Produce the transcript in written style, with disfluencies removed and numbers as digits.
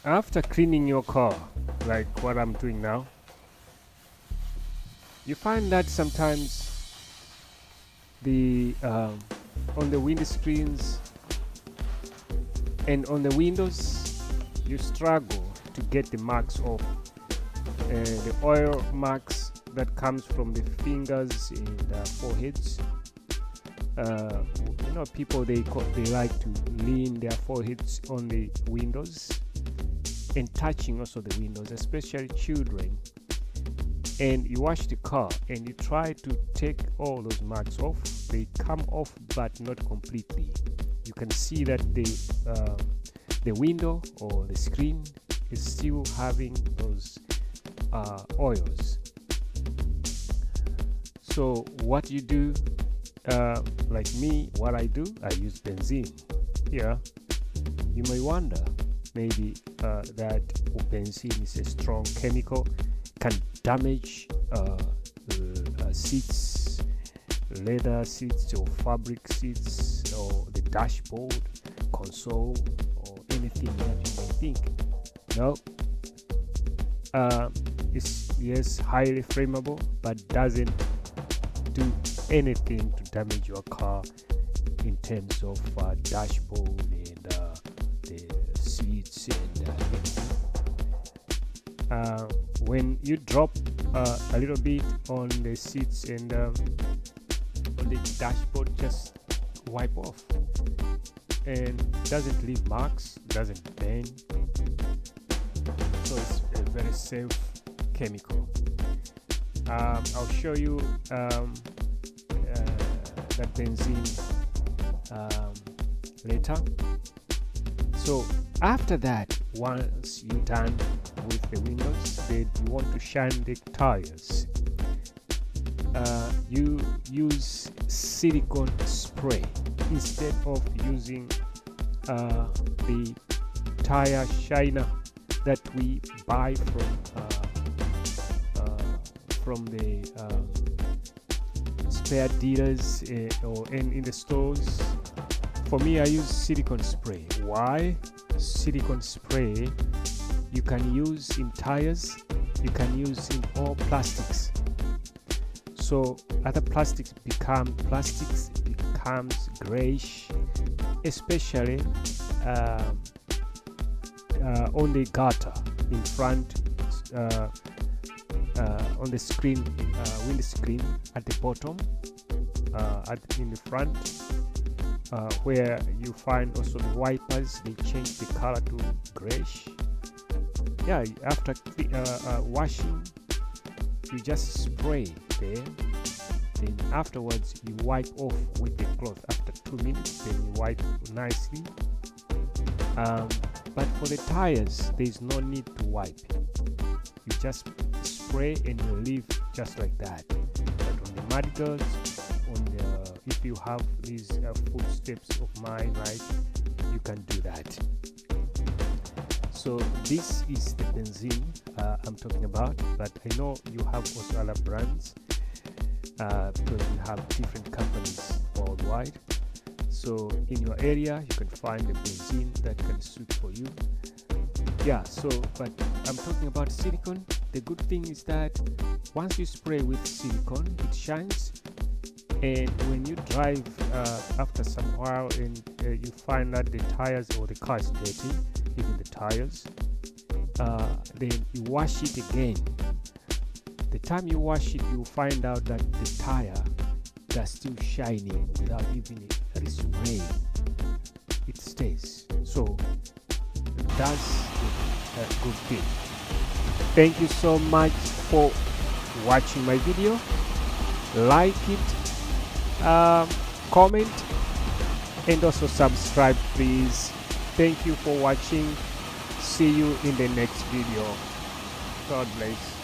After cleaning your car, like what I'm doing now, you find that sometimes the on the windscreens and on the windows, you struggle to get the marks off, the oil marks that comes from the fingers and foreheads. uh, People, they like to lean their foreheads on the windows and touching also the windows, especially children. And you wash the car and you try to take all those marks off. They come off, but not completely. You can see that the window or the screen is still having those oils. So what you do, like me, what I do, I use benzene. Here, you may wonder maybe that benzene is a strong chemical, can damage seats, leather seats or fabric seats, or the dashboard, console, or anything that you may think. No, it's, yes, highly flammable, but doesn't do anything to damage your car in terms of dashboard and the seats and everything. When you drop a little bit on the seats and on the dashboard, just wipe off, and doesn't leave marks, doesn't burn. So it's a very safe chemical. I'll show you that benzene later. So after that, once you're done with the windows, then you want to shine the tires. You use silicone spray instead of using the tire shiner that we buy from the spare dealers or in the stores. For me, I use silicone spray. Why? Silicone spray you can use in tires, you can use in all plastics. So other plastics becomes grayish, especially on the gutter in front, on the screen, windscreen at the bottom, in the front, where you find also the wipers. They change the color to grayish. Yeah, after washing, you just spray there. Then afterwards, you wipe off with the cloth. After 2 minutes, then you wipe nicely. But for the tires, there is no need to wipe. You just spray and you leave just like that. But on the mudguards, if you have these footsteps of mine, right, you can do that. So this is the benzene I'm talking about, but I know you have also other brands because we have different companies worldwide. So in your area, you can find a benzene that can suit for you. Yeah, so but I'm talking about silicone. The good thing is that once you spray with silicone, it shines. And when you drive after some while and you find that the tires or the car is dirty, even the tires, then you wash it again. The time you wash it, you find out that the tire is still shining without even respraying. It stays. So that's a good thing. Thank you so much for watching my video. Like it, comment, and also subscribe, please. Thank you for watching. See you in the next video. God bless.